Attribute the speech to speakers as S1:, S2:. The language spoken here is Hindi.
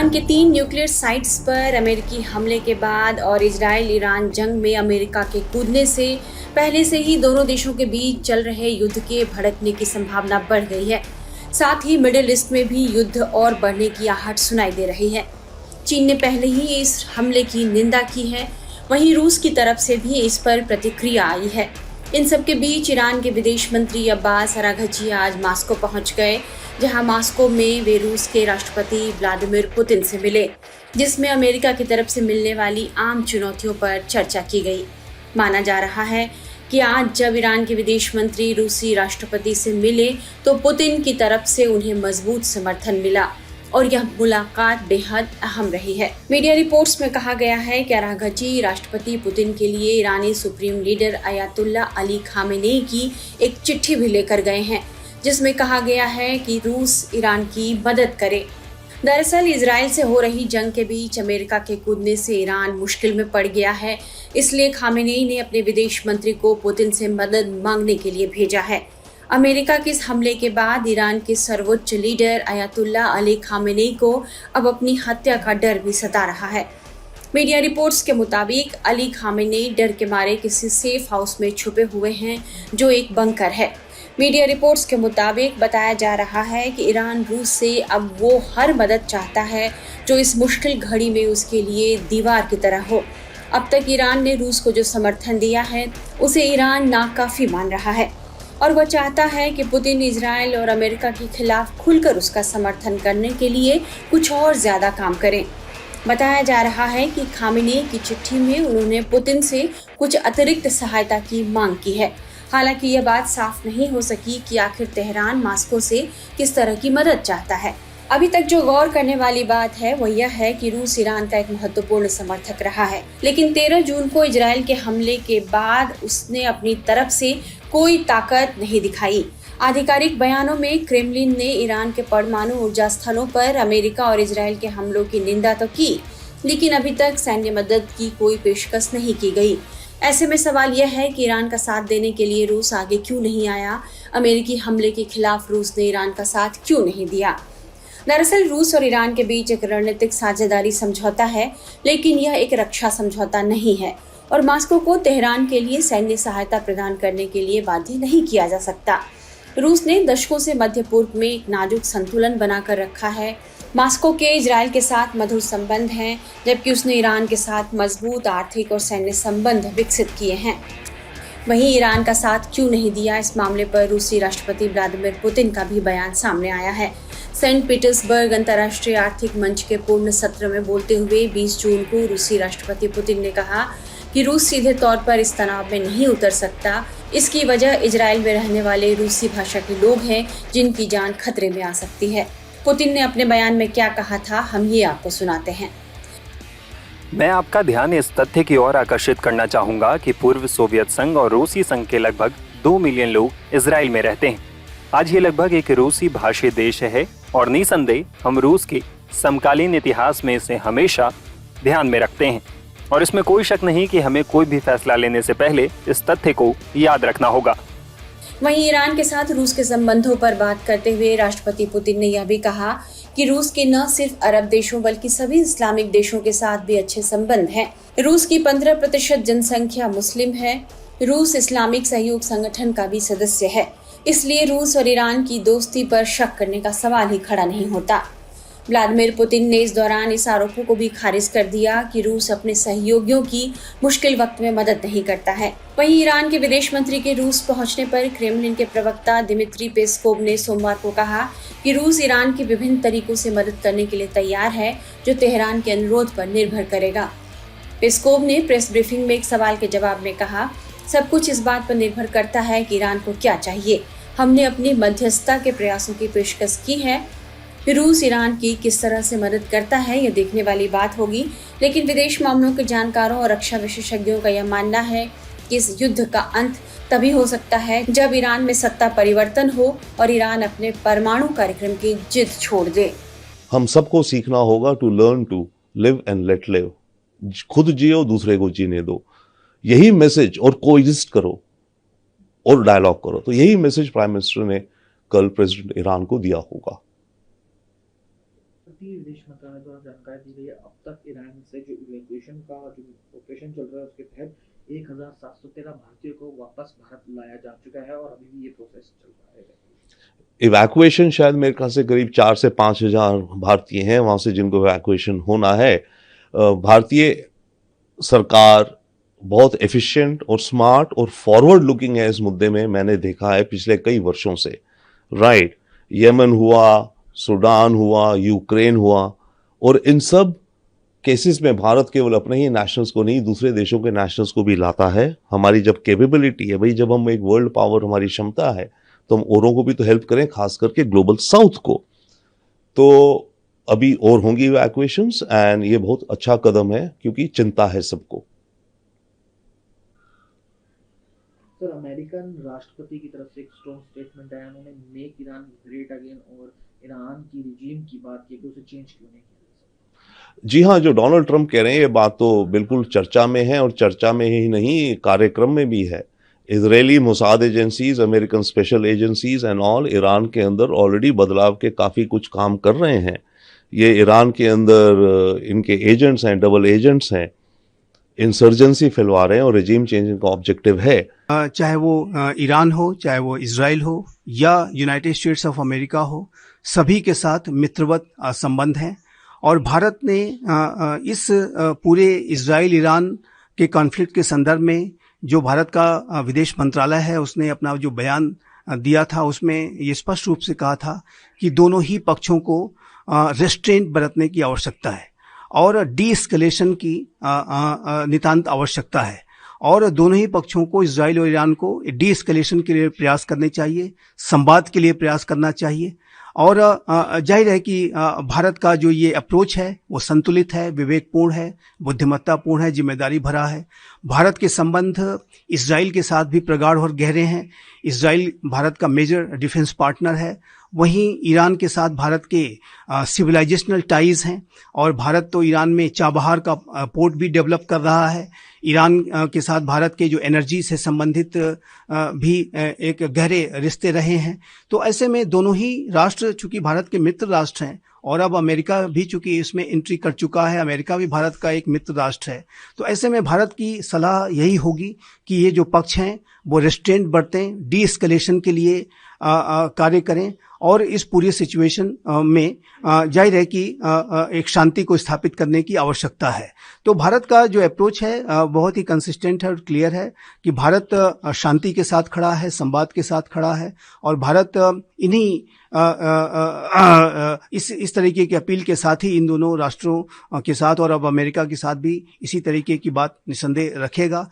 S1: ईरान के 3 न्यूक्लियर साइट्स पर अमेरिकी हमले के बाद और इजराइल ईरान जंग में अमेरिका के कूदने से पहले से ही दोनों देशों के बीच चल रहे युद्ध के भड़कने की संभावना बढ़ गई है। साथ ही मिडिल ईस्ट में भी युद्ध और बढ़ने की आहट सुनाई दे रही है। चीन ने पहले ही इस हमले की निंदा की है, वहीं रूस की तरफ से भी इस पर प्रतिक्रिया आई है। इन सब के बीच ईरान के विदेश मंत्री अब्बास अराघची आज मास्को पहुंच गए, जहां मास्को में वे रूस के राष्ट्रपति व्लादिमीर पुतिन से मिले, जिसमें अमेरिका की तरफ से मिलने वाली आम चुनौतियों पर चर्चा की गई। माना जा रहा है कि आज जब ईरान के विदेश मंत्री रूसी राष्ट्रपति से मिले तो पुतिन की तरफ से उन्हें मजबूत समर्थन मिला और यह मुलाकात बेहद अहम रही है। मीडिया रिपोर्ट्स में कहा गया है कि अराघची राष्ट्रपति पुतिन के लिए ईरानी supreme leader Ayatollah Ali Khamenei की एक चिट्ठी भी लेकर गए हैं, जिसमें कहा गया है कि रूस ईरान की मदद करे। दरअसल इजराइल से हो रही जंग के बीच अमेरिका के कूदने से ईरान मुश्किल में पड़ गया है, इसलिए खामेनेई ने अपने विदेश मंत्री को पुतिन से मदद मांगने के लिए भेजा है। अमेरिका के इस हमले के बाद ईरान के सर्वोच्च लीडर अयातुल्ला अली खामेनेई को अब अपनी हत्या का डर भी सता रहा है। मीडिया रिपोर्ट्स के मुताबिक अली खामेनेई डर के मारे किसी सेफ हाउस में छुपे हुए हैं, जो एक बंकर है। मीडिया रिपोर्ट्स के मुताबिक बताया जा रहा है कि ईरान रूस से अब वो हर मदद चाहता है जो इस मुश्किल घड़ी में उसके लिए दीवार की तरह हो। अब तक ईरान ने रूस को जो समर्थन दिया है उसे ईरान नाकाफी मान रहा है और वह चाहता है कि पुतिन इजराइल और अमेरिका के खिलाफ खुलकर उसका समर्थन करने के लिए कुछ और ज़्यादा काम करें। बताया जा रहा है कि खामेनेई की चिट्ठी में उन्होंने पुतिन से कुछ अतिरिक्त सहायता की मांग की है। हालांकि यह बात साफ नहीं हो सकी कि आखिर तेहरान मास्को से किस तरह की मदद चाहता है। अभी तक जो गौर करने वाली बात है वह यह है कि रूस ईरान का एक महत्वपूर्ण समर्थक रहा है, लेकिन 13 जून को इजराइल के हमले के बाद उसने अपनी तरफ से कोई ताकत नहीं दिखाई। आधिकारिक बयानों में क्रेमलिन ने ईरान के परमाणु ऊर्जा स्थलों पर अमेरिका और इजराइल के हमलों की निंदा तो की, लेकिन अभी तक सैन्य मदद की कोई पेशकश नहीं की गई। ऐसे में सवाल यह है कि ईरान का साथ देने के लिए रूस आगे क्यों नहीं आया? अमेरिकी हमले के खिलाफ रूस ने ईरान का साथ क्यों नहीं दिया? दरअसल रूस और ईरान के बीच एक रणनीतिक साझेदारी समझौता है, लेकिन यह एक रक्षा समझौता नहीं है और मास्को को तेहरान के लिए सैन्य सहायता प्रदान करने के लिए बाध्य नहीं किया जा सकता। रूस ने दशकों से मध्य पूर्व में एक नाजुक संतुलन बनाकर रखा है। मास्को के इजराइल के साथ मधुर संबंध हैं, जबकि उसने ईरान के साथ मजबूत आर्थिक और सैन्य संबंध विकसित किए हैं। वहीं ईरान का साथ क्यों नहीं दिया, इस मामले पर रूसी राष्ट्रपति व्लादिमीर पुतिन का भी बयान सामने आया है। सेंट पीटर्सबर्ग अंतर्राष्ट्रीय आर्थिक मंच के पूर्ण सत्र में बोलते हुए 20 जून को रूसी राष्ट्रपति पुतिन ने कहा कि रूस सीधे तौर पर इस तनाव में नहीं उतर सकता। इसकी वजह इजराइल में रहने वाले रूसी भाषा के लोग हैं, जिनकी जान खतरे में आ सकती है। पुतिन ने अपने बयान में क्या कहा था, हम ये आपको सुनाते हैं।
S2: मैं आपका ध्यान इस तथ्य की ओर आकर्षित करना चाहूंगा कि पूर्व सोवियत संघ और रूसी संघ के लगभग 2 मिलियन लोग इजराइल में रहते हैं। आज ये लगभग एक रूसी भाषी देश है और निसंदेह हम रूस के समकालीन इतिहास में इसे हमेशा ध्यान में रखते हैं और इसमें कोई शक नहीं कि हमें कोई भी फैसला लेने से पहले इस तथ्य को याद रखना होगा।
S1: वहीं ईरान के साथ रूस के संबंधों पर बात करते हुए राष्ट्रपति पुतिन ने यह भी कहा कि रूस के न सिर्फ अरब देशों बल्कि सभी इस्लामिक देशों के साथ भी अच्छे संबंध हैं। रूस की 15% जनसंख्या मुस्लिम है। रूस इस्लामिक सहयोग संगठन का भी सदस्य है, इसलिए रूस और ईरान की दोस्ती पर शक करने का सवाल ही खड़ा नहीं होता। व्लादिमीर पुतिन ने इस दौरान इस आरोपों को भी खारिज कर दिया कि रूस अपने सहयोगियों की मुश्किल वक्त में मदद नहीं करता है। वहीं ईरान के विदेश मंत्री के रूस पहुंचने पर क्रेमलिन के प्रवक्ता दिमित्री पेस्कोव ने सोमवार को कहा कि रूस ईरान के विभिन्न तरीकों से मदद करने के लिए तैयार है, जो तेहरान के अनुरोध पर निर्भर करेगा। पेस्कोव ने प्रेस ब्रीफिंग में एक सवाल के जवाब में कहा, सब कुछ इस बात पर निर्भर करता है कि ईरान को क्या चाहिए। हमने अपनी मध्यस्थता के प्रयासों की पेशकश की है। रूस ईरान की किस तरह से मदद करता है यह देखने वाली बात होगी, लेकिन विदेश मामलों के जानकारों और रक्षा विशेषज्ञों का यह मानना है कि इस युद्ध का अंत तभी हो सकता है जब ईरान में सत्ता परिवर्तन हो और ईरान अपने परमाणु कार्यक्रम की जिद छोड़ दे।
S3: हम सबको सीखना होगा to learn to live and let live. खुद जियो, दूसरे को जीने दो, यही मैसेज, और कोएग्जिस्ट करो और डायलॉग करो। तो यही मैसेज प्राइम मिनिस्टर ने कल प्रेसिडेंट ईरान को दिया होगा।
S4: भारतीय विदेश मंत्रालय द्वारा जानकारी दी गई है, अब तक ईरान से जो इवैक्यूएशन का जो ऑपरेशन चल रहा है उसके तहत 1713 भारतीयों को वापस भारत लाया जा चुका है और अभी भी ये प्रोसेस चल रहा है।
S3: इवैक्यूएशन शायद मेरे ख्याल से करीब 4 से 5 हजार भारतीय हैं वहां से जिनको इवैक्यूएशन होना है। भारतीय सरकार बहुत एफिशिएंट और स्मार्ट और फॉरवर्ड लुकिंग है इस मुद्दे में, मैंने देखा है पिछले कई वर्षों से। राइट, यमन हुआ, सूडान हुआ, यूक्रेन हुआ, और इन सब केसेस में भारत केवल अपने ही नेशनल्स को नहीं दूसरे देशों के नेशनल्स को भी लाता है। हमारी जब कैपेबिलिटी है भाई, जब हम एक वर्ल्ड पावर, हमारी क्षमता है, तो हम औरों को भी तो हेल्प करें, खास करके ग्लोबल साउथ को। तो अभी और होंगी इवैक्यूएशंस एंड ये बहुत अच्छा कदम है क्योंकि चिंता है सबको।
S4: सर, अमेरिकन राष्ट्रपति की तरफ से एक स्ट्रॉन्ग स्टेटमेंट आया, उन्होंने मेक ईरान ग्रेट अगेन और ईरान की रिजीम की बात की, उसे चेंज क्यों नहीं किया?
S3: जी हाँ, जो डोनाल्ड ट्रंप कह रहे हैं ये बात तो बिल्कुल चर्चा में है, और चर्चा में ही नहीं कार्यक्रम में भी है। Israeli Mossad agencies, American special agencies and all Iran के अंदर ऑलरेडी बदलाव के काफ़ी कुछ काम कर रहे हैं। ये ईरान के अंदर इनके एजेंट्स हैं, डबल एजेंट्स हैं, इंसर्जेंसी फैलवा रहे हैं और रिजीम चेंजिंग का ऑब्जेक्टिव है।
S5: चाहे वो ईरान हो, चाहे वो इजराइल हो या यूनाइटेड स्टेट्स ऑफ अमेरिका हो, सभी के साथ मित्रवत संबंध हैं। और भारत ने इस पूरे इजराइल ईरान के कॉन्फ्लिक्ट के संदर्भ में जो भारत का विदेश मंत्रालय है उसने अपना जो बयान दिया था उसमें ये स्पष्ट रूप से कहा था कि दोनों ही पक्षों को रेस्ट्रेंट बरतने की आवश्यकता है और डी एस्केलेशन की नितांत आवश्यकता है, और दोनों ही पक्षों को, इजराइल और ईरान को, डी एस्केलेशन के लिए प्रयास करने चाहिए, संवाद के लिए प्रयास करना चाहिए। और जाहिर है कि भारत का जो ये अप्रोच है वो संतुलित है, विवेकपूर्ण है, बुद्धिमत्तापूर्ण है, जिम्मेदारी भरा है। भारत के संबंध इजराइल के साथ भी प्रगाढ़ और गहरे हैं। इजराइल भारत का मेजर डिफेंस पार्टनर है। वहीं ईरान के साथ भारत के सिविलाइजेशनल टाइज हैं और भारत तो ईरान में चाबहार का पोर्ट भी डेवलप कर रहा है। ईरान के साथ भारत के जो एनर्जी से संबंधित भी एक गहरे रिश्ते रहे हैं। तो ऐसे में दोनों ही राष्ट्र चूंकि भारत के मित्र राष्ट्र हैं और अब अमेरिका भी चूंकि इसमें एंट्री कर चुका है, अमेरिका भी भारत का एक मित्र राष्ट्र है, तो ऐसे में भारत की सलाह यही होगी कि ये जो पक्ष हैं वो रेस्ट्रेंट बरतें, डी एस्केलेशन के लिए कार्य करें और इस पूरी सिचुएशन में जाहिर है कि एक शांति को स्थापित करने की आवश्यकता है। तो भारत का जो अप्रोच है बहुत ही कंसिस्टेंट है और क्लियर है कि भारत शांति के साथ खड़ा है, संवाद के साथ खड़ा है, और भारत इन्हीं इस तरीके की अपील के साथ ही इन दोनों राष्ट्रों के साथ और अब अमेरिका के साथ भी इसी तरीके की बात निसंदेह रखेगा।